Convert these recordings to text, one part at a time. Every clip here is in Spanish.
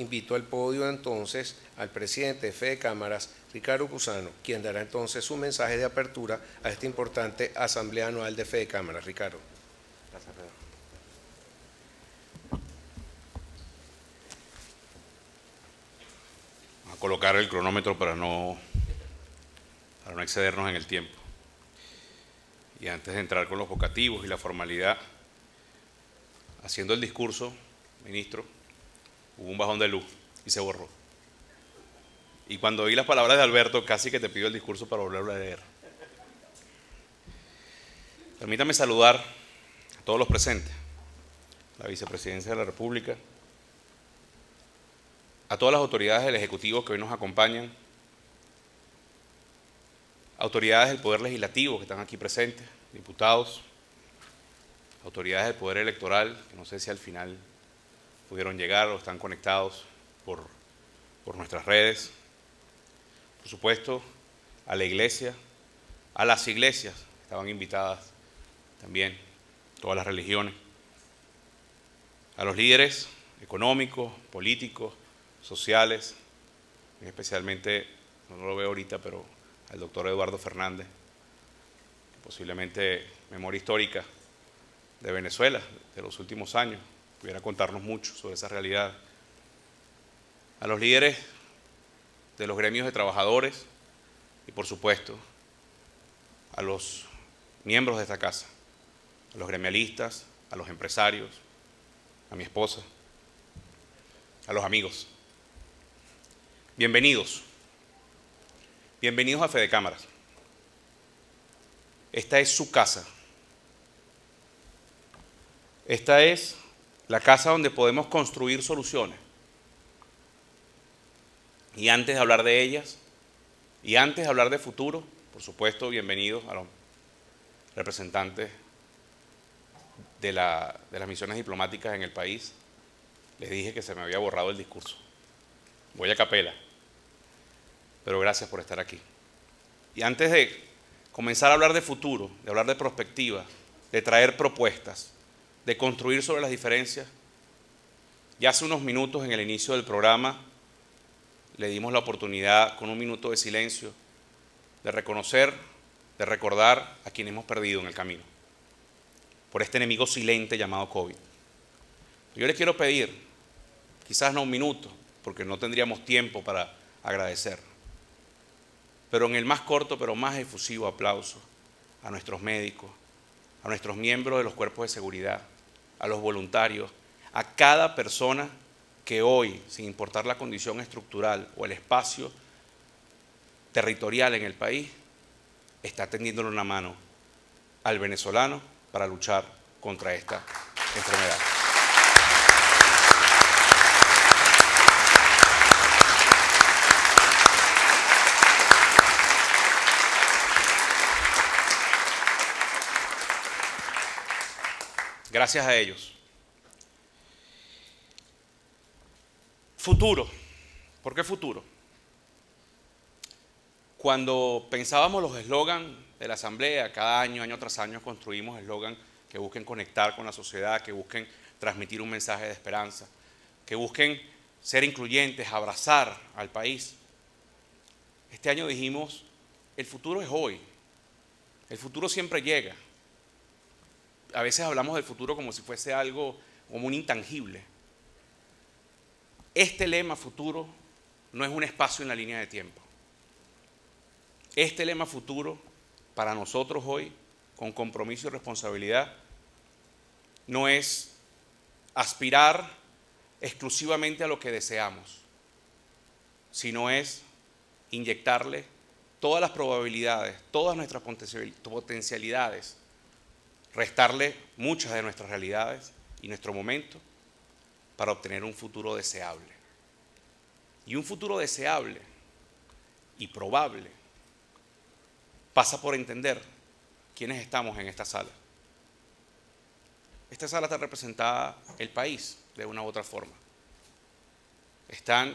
invito al podio entonces al presidente de Fede Cámaras, Ricardo Cusano, quien dará entonces su mensaje de apertura a esta importante Asamblea Anual de Fede Cámaras. Ricardo. Gracias, Pedro. Vamos a colocar el cronómetro para no excedernos en el tiempo. Y antes de entrar con los vocativos y la formalidad, haciendo el discurso, ministro, hubo un bajón de luz y se borró. Y cuando oí las palabras de Alberto, casi que te pido el discurso para volverlo a leer. Permítame saludar a todos los presentes, la Vicepresidencia de la República, a todas las autoridades del Ejecutivo que hoy nos acompañan, autoridades del Poder Legislativo que están aquí presentes, diputados, autoridades del Poder Electoral, que no sé si al final pudieron llegar o están conectados por nuestras redes. Por supuesto, a la Iglesia, a las iglesias, estaban invitadas también, todas las religiones, a los líderes económicos, políticos, sociales, especialmente, no lo veo ahorita, pero al doctor Eduardo Fernández, posiblemente memoria histórica de Venezuela de los últimos años, pudiera contarnos mucho sobre esa realidad. A los líderes de los gremios de trabajadores y, por supuesto, a los miembros de esta casa, a los gremialistas, a los empresarios, a mi esposa, a los amigos. Bienvenidos. Bienvenidos a Fede Cámaras. Esta es su casa. Esta es la casa donde podemos construir soluciones. Y antes de hablar de ellas, y antes de hablar de futuro, por supuesto, bienvenidos a los representantes de las misiones diplomáticas en el país. Les dije que se me había borrado el discurso. Voy a capela, pero gracias por estar aquí. Y antes de comenzar a hablar de futuro, de hablar de perspectiva, de traer propuestas, de construir sobre las diferencias, ya hace unos minutos en el inicio del programa le dimos la oportunidad con un minuto de silencio de reconocer, de recordar a quienes hemos perdido en el camino por este enemigo silente llamado COVID. Yo les quiero pedir, quizás no un minuto, porque no tendríamos tiempo para agradecer, pero en el más corto pero más efusivo aplauso a nuestros médicos, a nuestros miembros de los cuerpos de seguridad, a los voluntarios, a cada persona que hoy, sin importar la condición estructural o el espacio territorial en el país, está tendiéndole una mano al venezolano para luchar contra esta enfermedad. Gracias a ellos. Futuro. ¿Por qué futuro? Cuando pensábamos los eslogans de la Asamblea, cada año, año tras año, construimos eslogans que busquen conectar con la sociedad, que busquen transmitir un mensaje de esperanza, que busquen ser incluyentes, abrazar al país. Este año dijimos, el futuro es hoy. El futuro siempre llega. A veces hablamos del futuro como si fuese algo, como un intangible. Este lema futuro no es un espacio en la línea de tiempo. Este lema futuro, para nosotros hoy, con compromiso y responsabilidad, no es aspirar exclusivamente a lo que deseamos, sino es inyectarle todas las probabilidades, todas nuestras potencialidades, restarle muchas de nuestras realidades y nuestro momento para obtener un futuro deseable. Y un futuro deseable y probable pasa por entender quiénes estamos en esta sala. Esta sala está representada el país de una u otra forma. Están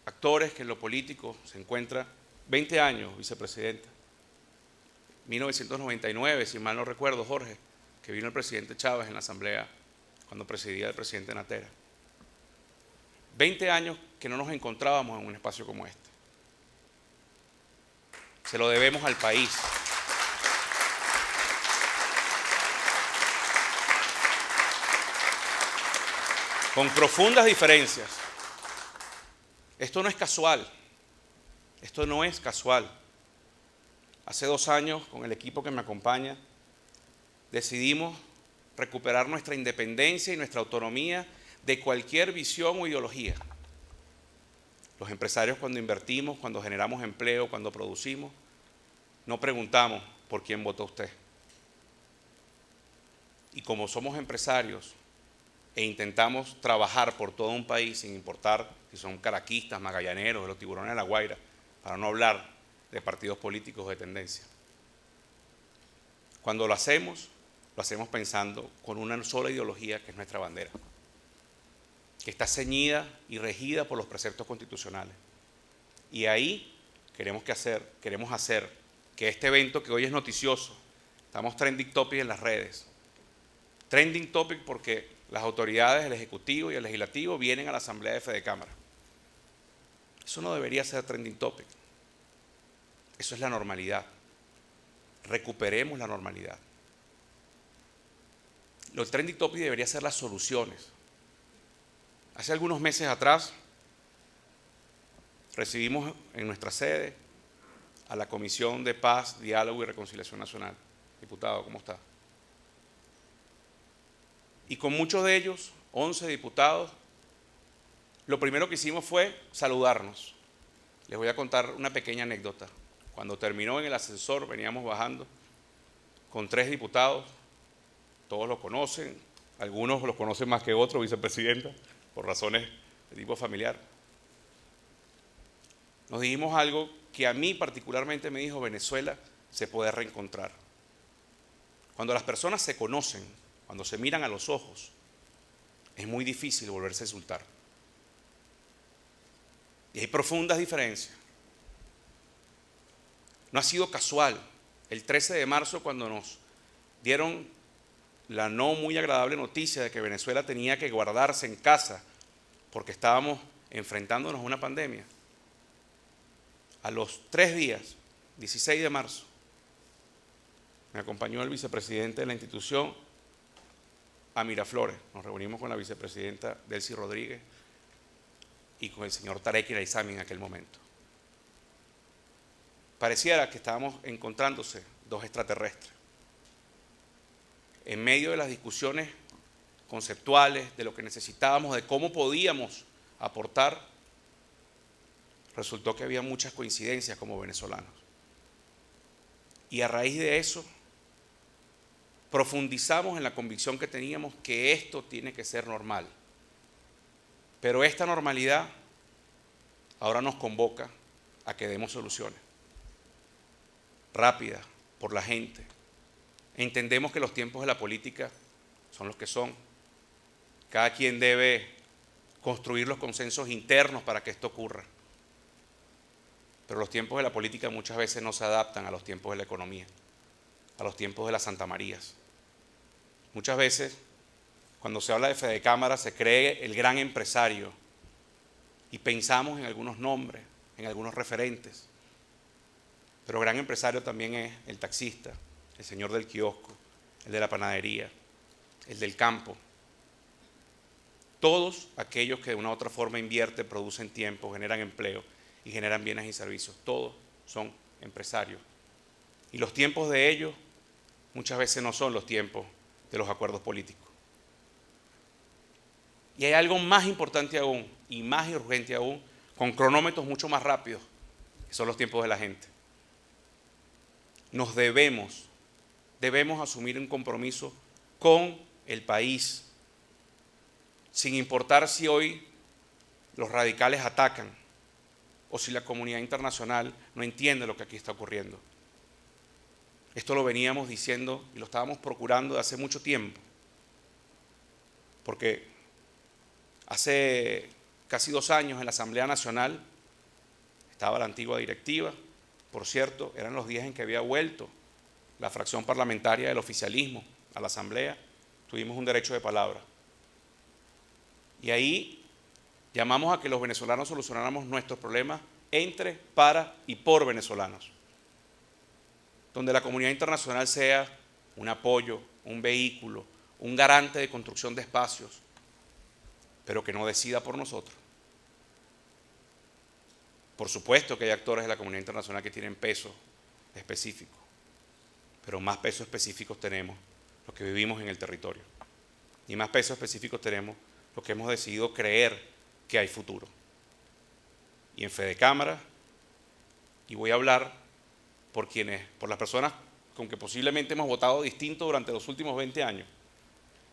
actores que en lo político se encuentran 20 años, vicepresidenta. 1999, si mal no recuerdo, Jorge, que vino el presidente Chávez en la Asamblea cuando presidía el presidente Natera. 20 años que no nos encontrábamos en un espacio como este. Se lo debemos al país. Con profundas diferencias. Esto no es casual. Esto no es casual. Hace 2 años, con el equipo que me acompaña, decidimos recuperar nuestra independencia y nuestra autonomía de cualquier visión o ideología. Los empresarios, cuando invertimos, cuando generamos empleo, cuando producimos, no preguntamos por quién votó usted. Y como somos empresarios e intentamos trabajar por todo un país, sin importar si son caraquistas, magallaneros, de los Tiburones de La Guaira, para no hablar de partidos políticos de tendencia. Cuando lo hacemos pensando con una sola ideología, que es nuestra bandera, que está ceñida y regida por los preceptos constitucionales. Y ahí queremos hacer que este evento, que hoy es noticioso, estamos trending topic en las redes. Trending topic porque las autoridades, el Ejecutivo y el Legislativo vienen a la Asamblea de Fedecámara. Eso no debería ser trending topic. Eso es la normalidad. Recuperemos la normalidad. Lo trending topic debería ser las soluciones. Hace algunos meses atrás recibimos en nuestra sede a la Comisión de Paz, Diálogo y Reconciliación Nacional. Diputado, ¿cómo está? Y con muchos de ellos, 11 diputados, lo primero que hicimos fue saludarnos. Les voy a contar una pequeña anécdota. Cuando terminó en el ascensor, veníamos bajando con 3 diputados, todos los conocen, algunos los conocen más que otros, vicepresidenta, por razones de tipo familiar. Nos dijimos algo que a mí particularmente me dijo: Venezuela se puede reencontrar. Cuando las personas se conocen, cuando se miran a los ojos, es muy difícil volverse a insultar. Y hay profundas diferencias. No ha sido casual. El 13 de marzo, cuando nos dieron la no muy agradable noticia de que Venezuela tenía que guardarse en casa porque estábamos enfrentándonos a una pandemia, a los 3 días, 16 de marzo, me acompañó el vicepresidente de la institución a Miraflores. Nos reunimos con la vicepresidenta Delcy Rodríguez y con el señor Tarek El-Aissami en aquel momento. Pareciera que estábamos encontrándose 2 extraterrestres. En medio de las discusiones conceptuales, de lo que necesitábamos, de cómo podíamos aportar, resultó que había muchas coincidencias como venezolanos. Y a raíz de eso, profundizamos en la convicción que teníamos que esto tiene que ser normal. Pero esta normalidad ahora nos convoca a que demos soluciones rápidas por la gente. Entendemos que los tiempos de la política son los que son. Cada quien debe construir los consensos internos para que esto ocurra. Pero los tiempos de la política muchas veces no se adaptan a los tiempos de la economía, a los tiempos de las Santa Marías. Muchas veces, cuando se habla de Fedecámara, se cree el gran empresario y pensamos en algunos nombres, en algunos referentes. Pero gran empresario también es el taxista, el señor del kiosco, el de la panadería, el del campo. Todos aquellos que de una u otra forma invierten, producen tiempo, generan empleo y generan bienes y servicios. Todos son empresarios. Y los tiempos de ellos muchas veces no son los tiempos de los acuerdos políticos. Y hay algo más importante aún y más urgente aún, con cronómetros mucho más rápidos, que son los tiempos de la gente. Nos debemos asumir un compromiso con el país, sin importar si hoy los radicales atacan o si la comunidad internacional no entiende lo que aquí está ocurriendo. Esto lo veníamos diciendo y lo estábamos procurando de hace mucho tiempo, porque hace casi 2 años en la Asamblea Nacional estaba la antigua directiva. Por cierto, eran los días en que había vuelto la fracción parlamentaria del oficialismo a la Asamblea. Tuvimos un derecho de palabra. Y ahí llamamos a que los venezolanos solucionáramos nuestros problemas entre, para y por venezolanos, donde la comunidad internacional sea un apoyo, un vehículo, un garante de construcción de espacios, pero que no decida por nosotros. Por supuesto que hay actores de la comunidad internacional que tienen peso específico, pero más pesos específicos tenemos los que vivimos en el territorio. Y más pesos específicos tenemos los que hemos decidido creer que hay futuro. Y en Fedecámara, y voy a hablar por las personas con que posiblemente hemos votado distinto durante los últimos 20 años,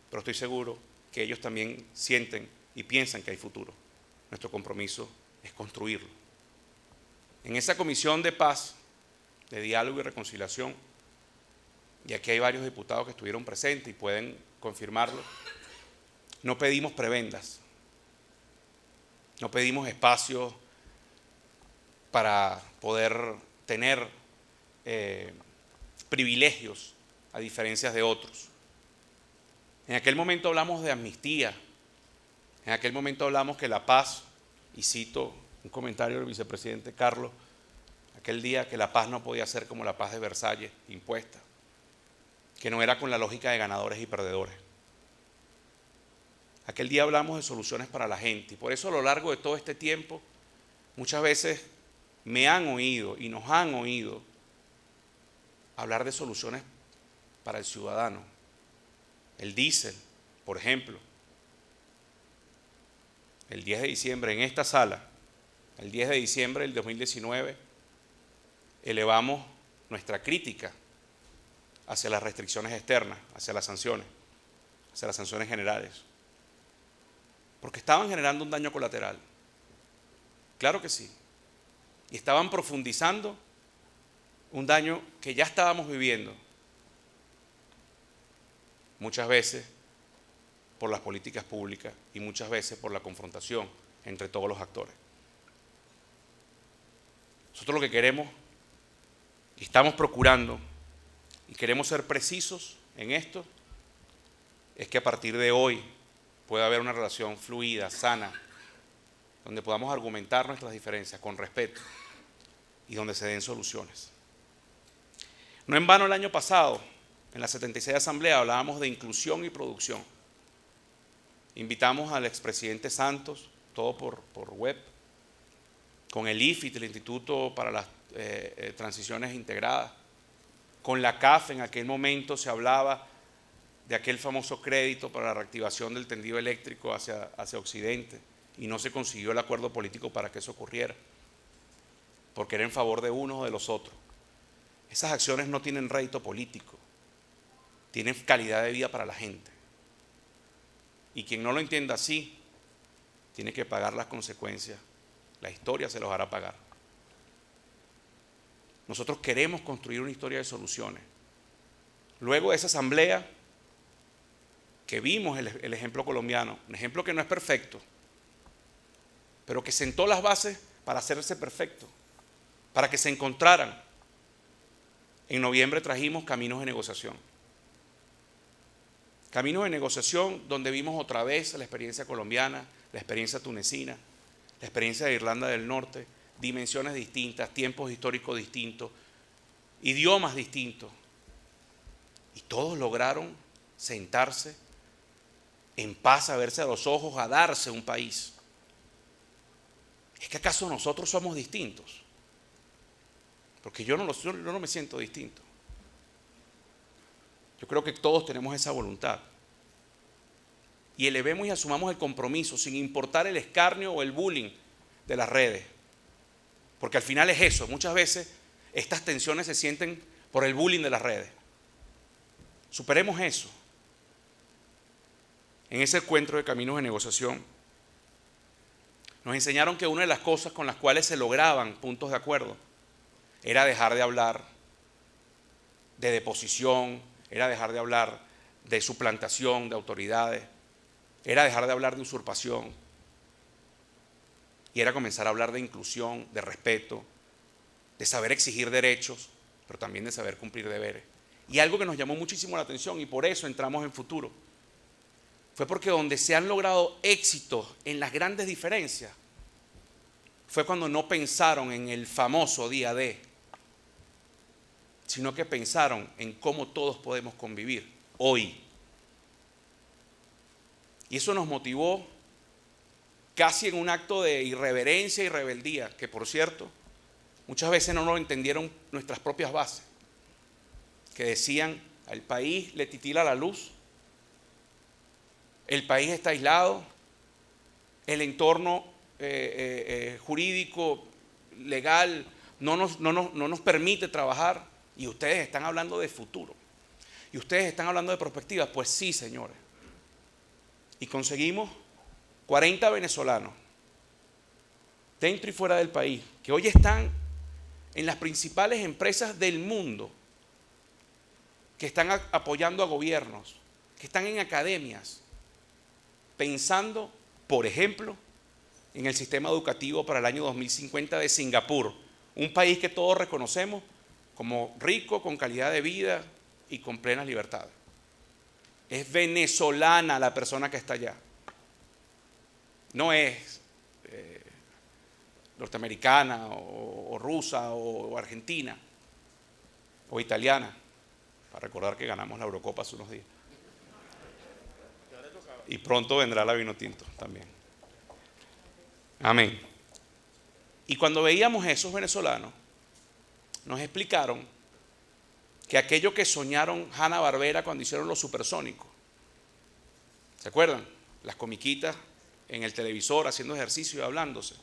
pero estoy seguro que ellos también sienten y piensan que hay futuro. Nuestro compromiso es construirlo. En esa comisión de paz, de diálogo y reconciliación, y aquí hay varios diputados que estuvieron presentes y pueden confirmarlo, no pedimos prebendas, no pedimos espacios para poder tener privilegios a diferencia de otros. En aquel momento hablamos de amnistía, en aquel momento hablamos que la paz, y cito un comentario del vicepresidente Carlos, aquel día que la paz no podía ser como la paz de Versalles, impuesta, que no era con la lógica de ganadores y perdedores. Aquel día hablamos de soluciones para la gente y por eso a lo largo de todo este tiempo muchas veces me han oído y nos han oído hablar de soluciones para el ciudadano. El diésel, por ejemplo. El 10 de diciembre en esta sala, el 10 de diciembre del 2019, elevamos nuestra crítica hacia las restricciones externas, hacia las sanciones generales, porque estaban generando un daño colateral. Claro que sí. Y estaban profundizando un daño que ya estábamos viviendo, muchas veces por las políticas públicas y muchas veces por la confrontación entre todos los actores. Nosotros lo que queremos y estamos procurando y queremos ser precisos en esto es que a partir de hoy pueda haber una relación fluida, sana, donde podamos argumentar nuestras diferencias con respeto y donde se den soluciones. No en vano el año pasado, en la 76 Asamblea, hablábamos de inclusión y producción. Invitamos al expresidente Santos, todo por web, con el IFIT, el Instituto para las Transiciones Integradas, con la CAF. En aquel momento se hablaba de aquel famoso crédito para la reactivación del tendido eléctrico hacia Occidente y no se consiguió el acuerdo político para que eso ocurriera, porque era en favor de unos o de los otros. Esas acciones no tienen rédito político, tienen calidad de vida para la gente. Y quien no lo entienda así, tiene que pagar las consecuencias. La historia se los hará pagar. Nosotros queremos construir una historia de soluciones. Luego de esa asamblea, que vimos el ejemplo colombiano, un ejemplo que no es perfecto, pero que sentó las bases para hacerse perfecto, para que se encontraran. En noviembre trajimos Caminos de Negociación. Caminos de Negociación donde vimos otra vez la experiencia colombiana, la experiencia tunecina, la experiencia de Irlanda del Norte, dimensiones distintas, tiempos históricos distintos, idiomas distintos. Y todos lograron sentarse en paz, a verse a los ojos, a darse un país. ¿Es que acaso nosotros somos distintos? Porque yo no me siento distinto. Yo creo que todos tenemos esa voluntad. Y elevemos y asumamos el compromiso sin importar el escarnio o el bullying de las redes. Porque al final es eso. Muchas veces estas tensiones se sienten por el bullying de las redes. Superemos eso. En ese encuentro de Caminos de Negociación nos enseñaron que una de las cosas con las cuales se lograban puntos de acuerdo era dejar de hablar de deposición, era dejar de hablar de suplantación de autoridades, era dejar de hablar de usurpación y era comenzar a hablar de inclusión, de respeto, de saber exigir derechos, pero también de saber cumplir deberes. Y algo que nos llamó muchísimo la atención y por eso entramos en Futuro, fue porque donde se han logrado éxitos en las grandes diferencias, fue cuando no pensaron en el famoso día D, sino que pensaron en cómo todos podemos convivir hoy. Y eso nos motivó casi en un acto de irreverencia y rebeldía, que por cierto, muchas veces no lo entendieron nuestras propias bases, que decían, al país le titila la luz, el país está aislado, el entorno jurídico, legal, no nos permite trabajar, y ustedes están hablando de futuro, y ustedes están hablando de perspectivas. Pues sí, señores. Y conseguimos 40 venezolanos, dentro y fuera del país, que hoy están en las principales empresas del mundo, que están apoyando a gobiernos, que están en academias, pensando, por ejemplo, en el sistema educativo para el año 2050 de Singapur, un país que todos reconocemos como rico, con calidad de vida y con plenas libertades. Es venezolana la persona que está allá. No es norteamericana o rusa o argentina o italiana, para recordar que ganamos la Eurocopa hace unos días. Y pronto vendrá la Vinotinto también. Amén. Y cuando veíamos esos venezolanos, nos explicaron que aquello que soñaron Hanna-Barbera cuando hicieron Los Supersónicos, ¿se acuerdan? Las comiquitas en el televisor haciendo ejercicio y hablándose,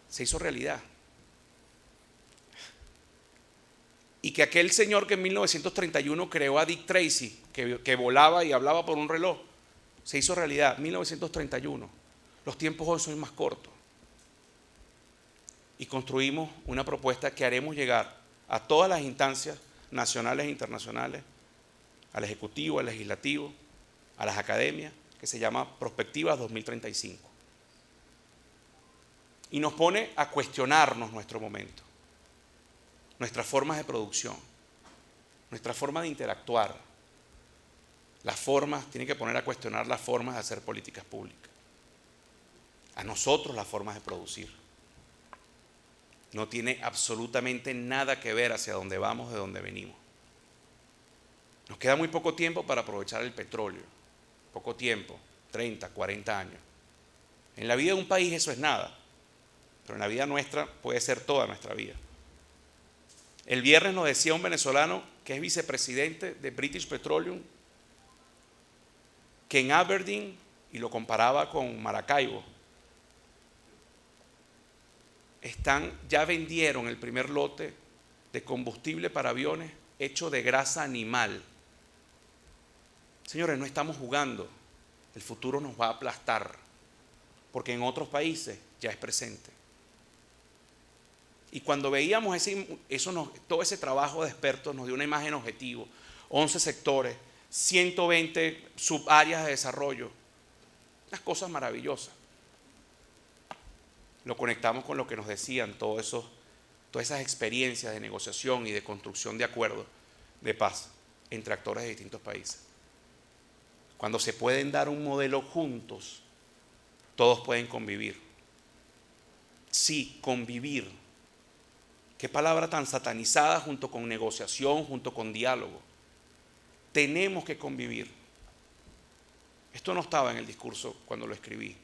se hizo realidad. Y que aquel señor que en 1931 creó a Dick Tracy, que volaba y hablaba por un reloj, se hizo realidad. 1931. Los tiempos hoy son más cortos. Y construimos una propuesta que haremos llegar a todas las instancias nacionales e internacionales, al Ejecutivo, al Legislativo, a las academias, que se llama Prospectivas 2035. Y nos pone a cuestionarnos nuestro momento, nuestras formas de producción, nuestra forma de interactuar, las formas, tiene que poner a cuestionar las formas de hacer políticas públicas. A nosotros las formas de producir. No tiene absolutamente nada que ver hacia dónde vamos, de dónde venimos. Nos queda muy poco tiempo para aprovechar el petróleo. Poco tiempo, 30, 40 años. En la vida de un país eso es nada, pero en la vida nuestra puede ser toda nuestra vida. El viernes nos decía un venezolano que es vicepresidente de British Petroleum, que en Aberdeen, y lo comparaba con Maracaibo, ya vendieron el primer lote de combustible para aviones hecho de grasa animal. Señores, no estamos jugando. El futuro nos va a aplastar, porque en otros países ya es presente. Y cuando veíamos todo ese trabajo de expertos nos dio una imagen objetivo. 11 sectores, 120 subáreas de desarrollo. Unas cosas maravillosas. Lo conectamos con lo que nos decían todas esas experiencias de negociación y de construcción de acuerdos de paz entre actores de distintos países. Cuando se pueden dar un modelo juntos, todos pueden convivir. Sí, convivir. Qué palabra tan satanizada, junto con negociación, junto con diálogo. Tenemos que convivir. Esto no estaba en el discurso cuando lo escribí.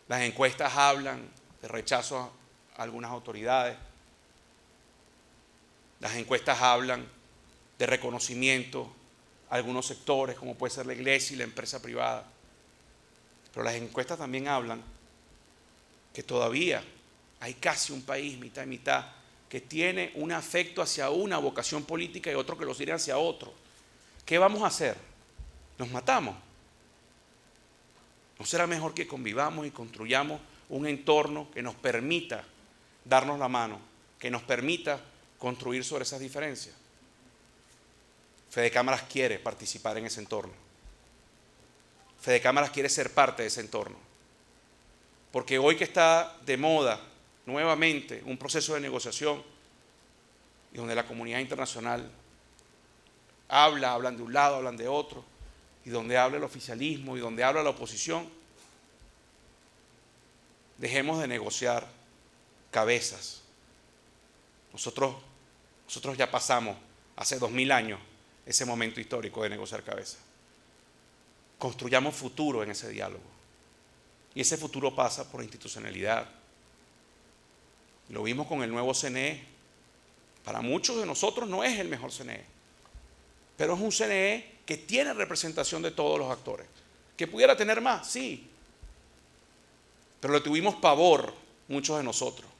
Las encuestas hablan de rechazo a algunas autoridades. Las encuestas hablan de reconocimiento a algunos sectores, como puede ser la iglesia y la empresa privada. Pero las encuestas también hablan que todavía hay casi un país, mitad y mitad, que tiene un afecto hacia una vocación política y otro que los tiene hacia otro. ¿Qué vamos a hacer? ¿Nos matamos? ¿No será mejor que convivamos y construyamos un entorno que nos permita darnos la mano, que nos permita construir sobre esas diferencias? Fede Cámaras quiere participar en ese entorno. Fede Cámaras quiere ser parte de ese entorno. Porque hoy que está de moda nuevamente un proceso de negociación y donde la comunidad internacional hablan de un lado, hablan de otro, y donde habla el oficialismo y donde habla la oposición, dejemos de negociar cabezas. Nosotros ya pasamos hace 2000 años ese momento histórico de negociar cabezas. Construyamos futuro en ese diálogo. Y ese futuro pasa por institucionalidad. Lo vimos con el nuevo CNE. Para muchos de nosotros no es el mejor CNE, pero es un CNE que tiene representación de todos los actores. ¿Que pudiera tener más? Sí. Pero le tuvimos pavor muchos de nosotros.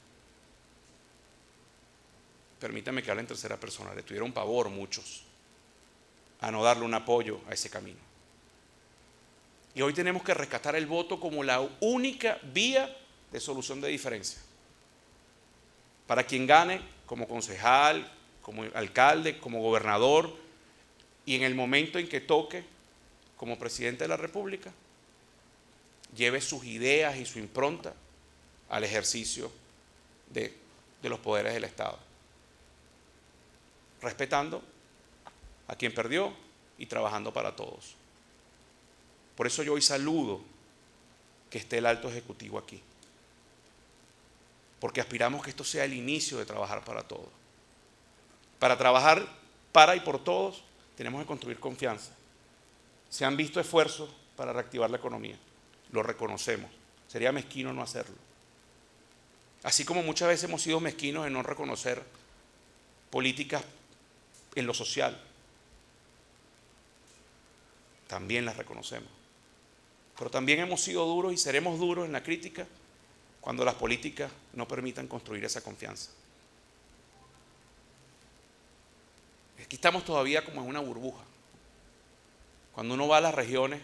Permítame que hable en tercera persona. Le tuvieron pavor muchos a no darle un apoyo a ese camino. Y hoy tenemos que rescatar el voto como la única vía de solución de diferencia. Para quien gane como concejal, como alcalde, como gobernador, y en el momento en que toque como presidente de la República, lleve sus ideas y su impronta al ejercicio de los poderes del Estado, respetando a quien perdió y trabajando para todos. Por eso yo hoy saludo que esté el alto ejecutivo aquí, porque aspiramos que esto sea el inicio de trabajar para todos. Para trabajar para y por todos tenemos que construir confianza. Se han visto esfuerzos para reactivar la economía, lo reconocemos, sería mezquino no hacerlo. Así como muchas veces hemos sido mezquinos en no reconocer políticas en lo social, también las reconocemos. Pero también hemos sido duros y seremos duros en la crítica cuando las políticas no permitan construir esa confianza. Aquí estamos todavía como en una burbuja. Cuando uno va a las regiones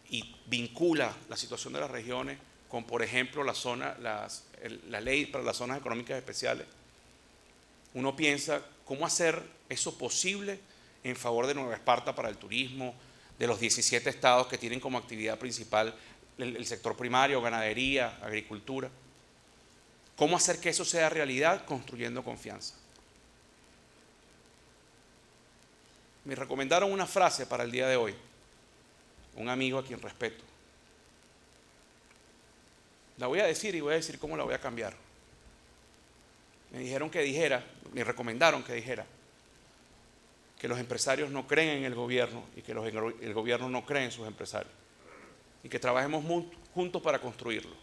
y vincula la situación de las regiones con, por ejemplo, la ley para las zonas económicas especiales, uno piensa cómo hacer eso posible en favor de Nueva Esparta para el turismo, de los 17 estados que tienen como actividad principal el sector primario, ganadería, agricultura. ¿Cómo hacer que eso sea realidad? Construyendo confianza. Me recomendaron una frase para el día de hoy, un amigo a quien respeto. La voy a decir y voy a decir cómo la voy a cambiar. Me recomendaron que dijera que los empresarios no creen en el gobierno y que el gobierno no cree en sus empresarios. Y que trabajemos juntos para construirlo,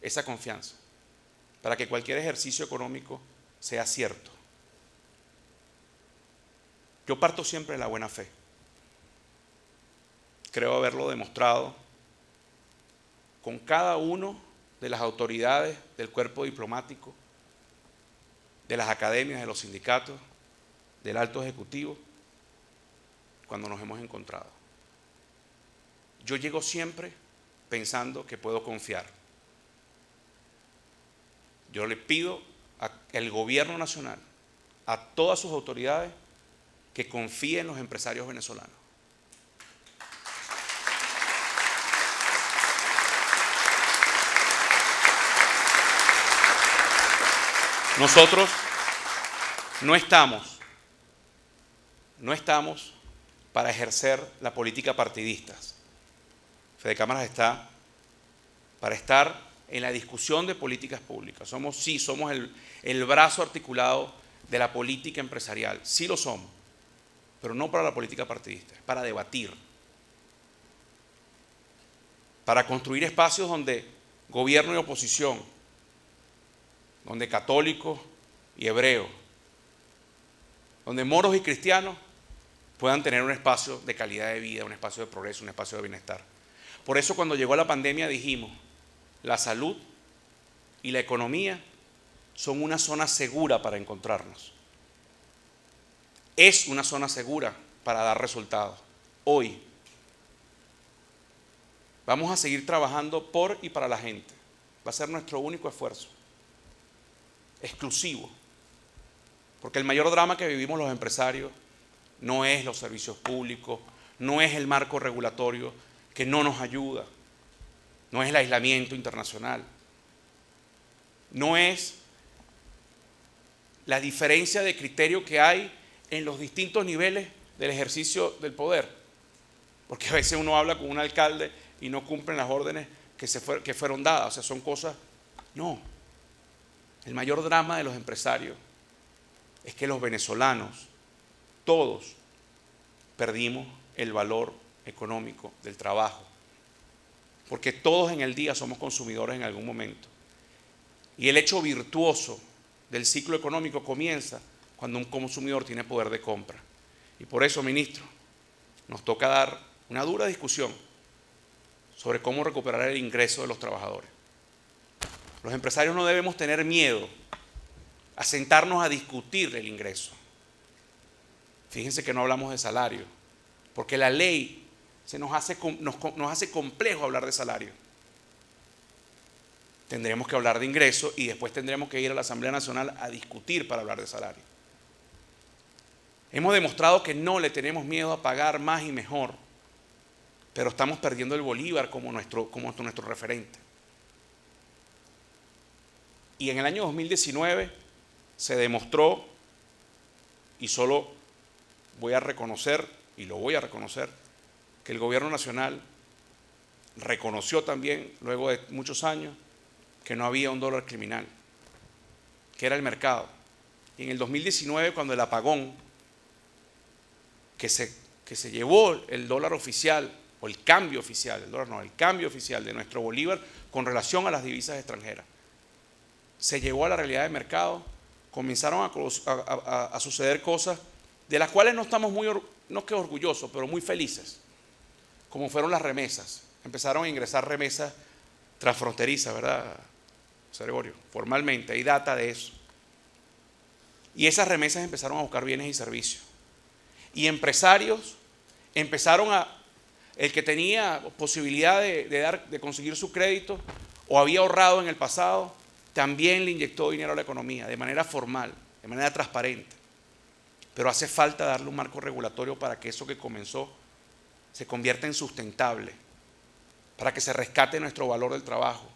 esa confianza, para que cualquier ejercicio económico sea cierto. Yo parto siempre de la buena fe. Creo haberlo demostrado con cada uno de las autoridades del cuerpo diplomático, de las academias, de los sindicatos, del alto ejecutivo, cuando nos hemos encontrado. Yo llego siempre pensando que puedo confiar. Yo le pido al gobierno nacional, a todas sus autoridades, que confíen en los empresarios venezolanos. Nosotros no estamos para ejercer la política partidista. Fede Cámaras está para estar en la discusión de políticas públicas. Somos el brazo articulado de la política empresarial. Sí lo somos, pero no para la política partidista, es para debatir. Para construir espacios donde gobierno y oposición, donde católicos y hebreos, donde moros y cristianos puedan tener un espacio de calidad de vida, un espacio de progreso, un espacio de bienestar. Por eso cuando llegó la pandemia dijimos, la salud y la economía son una zona segura para encontrarnos. Es una zona segura para dar resultados. Hoy vamos a seguir trabajando por y para la gente. Va a ser nuestro único esfuerzo, exclusivo. Porque el mayor drama que vivimos los empresarios no es los servicios públicos, no es el marco regulatorio que no nos ayuda, no es el aislamiento internacional, no es la diferencia de criterio que hay en los distintos niveles del ejercicio del poder. Porque a veces uno habla con un alcalde y no cumplen las órdenes que fueron dadas. O sea, son cosas... No. El mayor drama de los empresarios es que los venezolanos, todos, perdimos el valor económico del trabajo. Porque todos en el día somos consumidores en algún momento. Y el hecho virtuoso del ciclo económico comienza cuando un consumidor tiene poder de compra. Y por eso, ministro, nos toca dar una dura discusión sobre cómo recuperar el ingreso de los trabajadores. Los empresarios no debemos tener miedo a sentarnos a discutir el ingreso. Fíjense que no hablamos de salario, porque la ley nos hace complejo hablar de salario. Tendremos que hablar de ingreso y después tendremos que ir a la Asamblea Nacional a discutir para hablar de salario. Hemos demostrado que no le tenemos miedo a pagar más y mejor, pero estamos perdiendo el bolívar como nuestro referente. Y en el año 2019 se demostró, y solo voy a reconocer, y lo voy a reconocer, que el gobierno nacional reconoció también, luego de muchos años, que no había un dólar criminal, que era el mercado. Y en el 2019, cuando el apagón, que se llevó el dólar oficial, o el cambio oficial, el dólar no, el cambio oficial de nuestro bolívar con relación a las divisas extranjeras, se llevó a la realidad del mercado, comenzaron a suceder cosas de las cuales no estamos no que orgullosos, pero muy felices, como fueron las remesas. Empezaron a ingresar remesas transfronterizas, ¿verdad, José Gregorio? Formalmente, hay data de eso. Y esas remesas empezaron a buscar bienes y servicios. Y empresarios empezaron el que tenía posibilidad de conseguir su crédito o había ahorrado en el pasado, también le inyectó dinero a la economía, de manera formal, de manera transparente. Pero hace falta darle un marco regulatorio para que eso que comenzó se convierta en sustentable, para que se rescate nuestro valor del trabajo.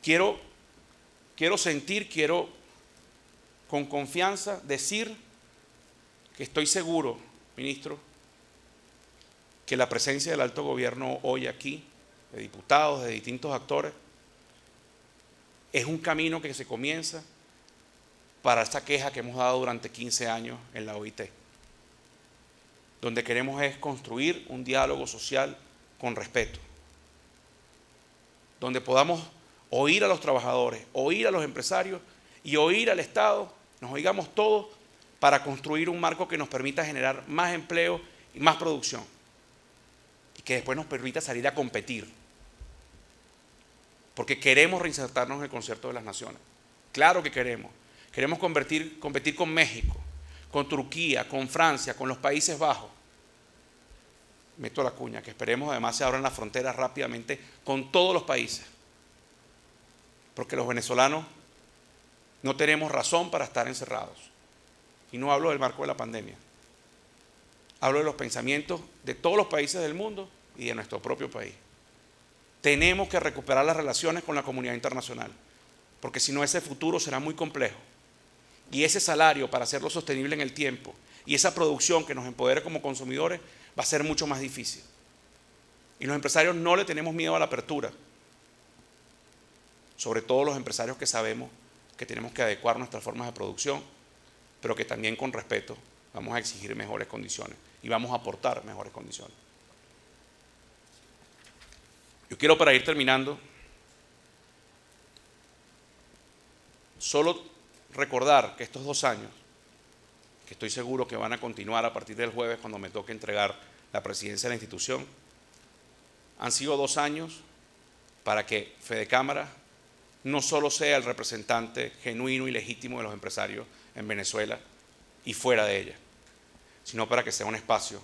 Quiero con confianza decir que estoy seguro, ministro, que la presencia del alto gobierno hoy aquí, de diputados, de distintos actores, es un camino que se comienza para esta queja que hemos dado durante 15 años en la OIT. Donde queremos es construir un diálogo social con respeto. Donde podamos oír a los trabajadores, oír a los empresarios y oír al Estado, nos oigamos todos para construir un marco que nos permita generar más empleo y más producción. Y que después nos permita salir a competir. Porque queremos reinsertarnos en el concierto de las naciones. Claro que queremos. Queremos competir con México, con Turquía, con Francia, con los Países Bajos. Meto la cuña, que esperemos además se abran las fronteras rápidamente con todos los países. Porque los venezolanos no tenemos razón para estar encerrados. Y no hablo del marco de la pandemia. Hablo de los pensamientos de todos los países del mundo y de nuestro propio país. Tenemos que recuperar las relaciones con la comunidad internacional, porque si no ese futuro será muy complejo. Y ese salario para hacerlo sostenible en el tiempo y esa producción que nos empodere como consumidores va a ser mucho más difícil. Y los empresarios no le tenemos miedo a la apertura, sobre todo los empresarios que sabemos que tenemos que adecuar nuestras formas de producción, pero que también con respeto vamos a exigir mejores condiciones y vamos a aportar mejores condiciones. Yo quiero, para ir terminando, solo recordar que estos 2 años, que estoy seguro que van a continuar a partir del jueves cuando me toque entregar la presidencia de la institución, han sido 2 años para que Fedecámara no solo sea el representante genuino y legítimo de los empresarios en Venezuela y fuera de ella, sino para que sea un espacio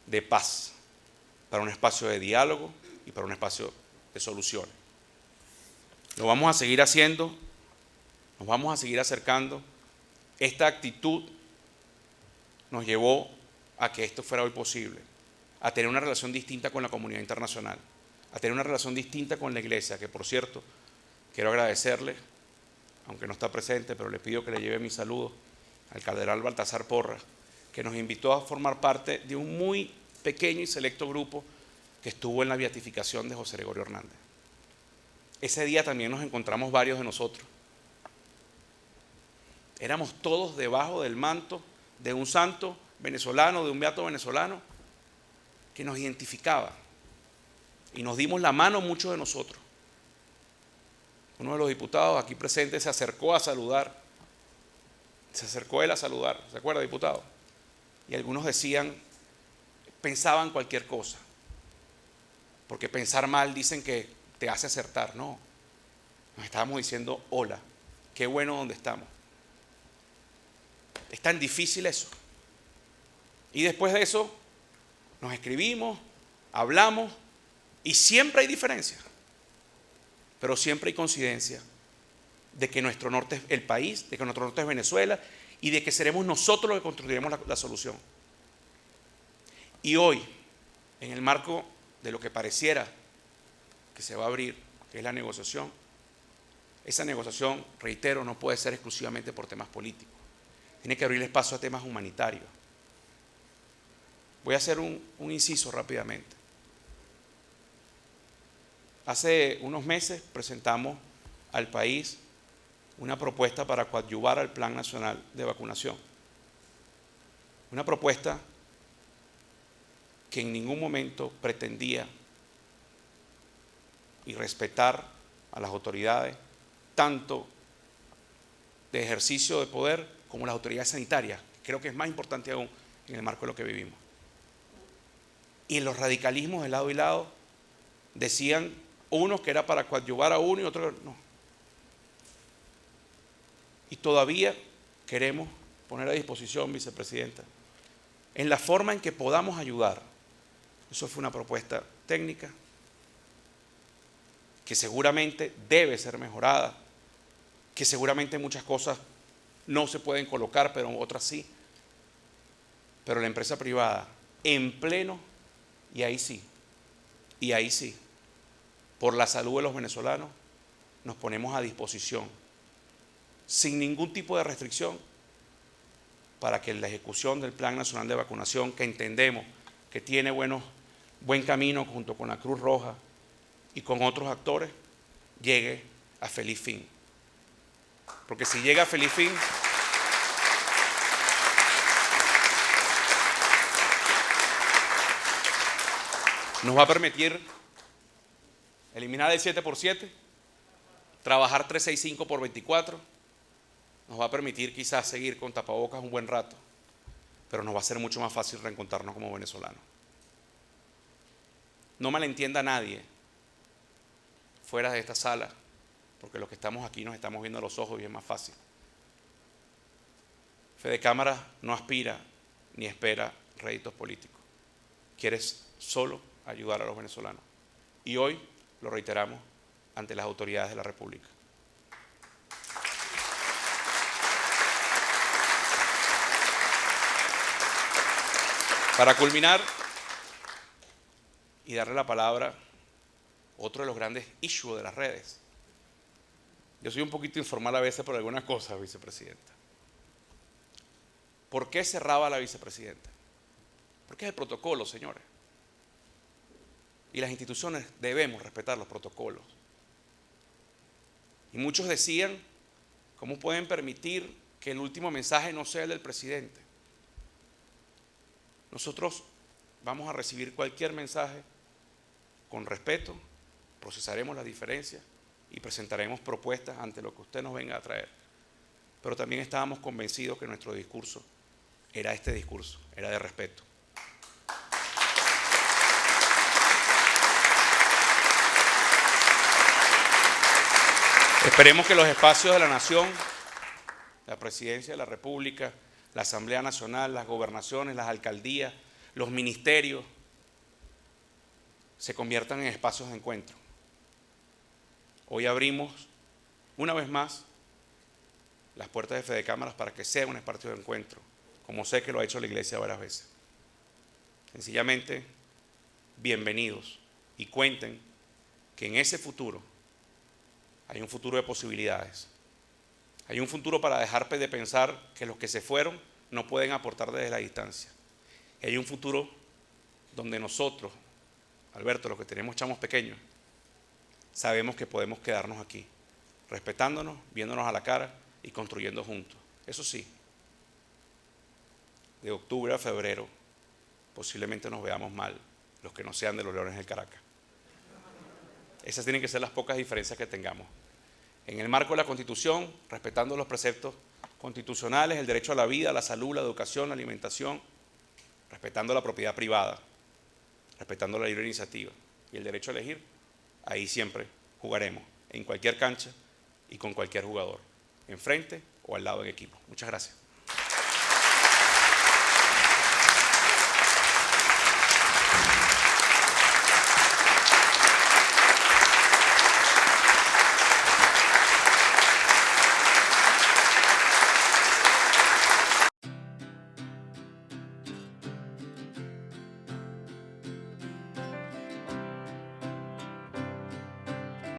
de paz, para un espacio de diálogo y para un espacio de soluciones. Lo vamos a seguir haciendo, nos vamos a seguir acercando. Esta actitud nos llevó a que esto fuera hoy posible, a tener una relación distinta con la comunidad internacional, a tener una relación distinta con la Iglesia, que por cierto, quiero agradecerle, aunque no está presente, pero le pido que le lleve mis saludos, al cardenal Baltasar Porras, que nos invitó a formar parte de un muy pequeño y selecto grupo que estuvo en la beatificación de José Gregorio Hernández. Ese día también nos encontramos varios de nosotros. Éramos todos debajo del manto de un santo venezolano, de un beato venezolano, que nos identificaba. Y nos dimos la mano muchos de nosotros. Uno de los diputados aquí presentes se acercó a saludar. Se acercó él a saludar. ¿Se acuerda, diputado? Y algunos decían, pensaban cualquier cosa. Porque pensar mal dicen que te hace acertar. No. Nos estábamos diciendo, hola, qué bueno donde estamos. Es tan difícil eso. Y después de eso, nos escribimos, hablamos, y siempre hay diferencias. Pero siempre hay coincidencia de que nuestro norte es el país, de que nuestro norte es Venezuela, y de que seremos nosotros los que construiremos la solución. Y hoy, en el marco de lo que pareciera que se va a abrir, que es la negociación, esa negociación, reitero, no puede ser exclusivamente por temas políticos. Tiene que abrir espacio a temas humanitarios. Voy a hacer un inciso rápidamente. Hace unos meses presentamos al país una propuesta para coadyuvar al Plan Nacional de Vacunación. Una propuesta que en ningún momento pretendía irrespetar a las autoridades, tanto de ejercicio de poder como las autoridades sanitarias. Creo que es más importante aún en el marco de lo que vivimos. Y en los radicalismos de lado y lado decían unos que era para coadyuvar a uno y otros no. Y todavía queremos poner a disposición, vicepresidenta, en la forma en que podamos ayudar. Eso fue una propuesta técnica que seguramente debe ser mejorada, que seguramente muchas cosas no se pueden colocar, pero otras sí. Pero la empresa privada, en pleno, y ahí sí, por la salud de los venezolanos, nos ponemos a disposición, sin ningún tipo de restricción, para que la ejecución del Plan Nacional de Vacunación, que entendemos que tiene buen camino junto con la Cruz Roja y con otros actores, llegue a feliz fin. Porque si llega a feliz fin, nos va a permitir eliminar el 7 por 7, trabajar 365 por 24, nos va a permitir quizás seguir con tapabocas un buen rato, pero nos va a ser mucho más fácil reencontrarnos como venezolanos. No malentienda a nadie fuera de esta sala, porque los que estamos aquí nos estamos viendo a los ojos y es más fácil. Fede Cámaras no aspira ni espera réditos políticos. Quiere solo ayudar a los venezolanos. Y hoy lo reiteramos ante las autoridades de la República. Para culminar y darle la palabra, otro de los grandes issues de las redes. Yo soy un poquito informal a veces por algunas cosas, vicepresidenta. ¿Por qué cerraba la vicepresidenta? Porque es el protocolo, señores. Y las instituciones debemos respetar los protocolos. Y muchos decían, ¿cómo pueden permitir que el último mensaje no sea el del presidente? Nosotros vamos a recibir cualquier mensaje con respeto, procesaremos las diferencias y presentaremos propuestas ante lo que usted nos venga a traer. Pero también estábamos convencidos que nuestro discurso era este discurso, era de respeto. Esperemos que los espacios de la nación, la presidencia de la República, la Asamblea Nacional, las gobernaciones, las alcaldías, los ministerios, se conviertan en espacios de encuentro. Hoy abrimos una vez más las puertas de Fede Cámaras para que sea un espacio de encuentro, como sé que lo ha hecho la Iglesia varias veces. Sencillamente, bienvenidos y cuenten que en ese futuro hay un futuro de posibilidades. Hay un futuro para dejar de pensar que los que se fueron no pueden aportar desde la distancia. Y hay un futuro donde nosotros, Alberto, los que tenemos chamos pequeños, sabemos que podemos quedarnos aquí, respetándonos, viéndonos a la cara y construyendo juntos. Eso sí, de octubre a febrero posiblemente nos veamos mal los que no sean de los Leones del Caracas. Esas tienen que ser las pocas diferencias que tengamos. En el marco de la Constitución, respetando los preceptos constitucionales, el derecho a la vida, a la salud, la educación, la alimentación, respetando la propiedad privada, respetando la libre iniciativa y el derecho a elegir, ahí siempre jugaremos, en cualquier cancha y con cualquier jugador, enfrente o al lado en equipo. Muchas gracias.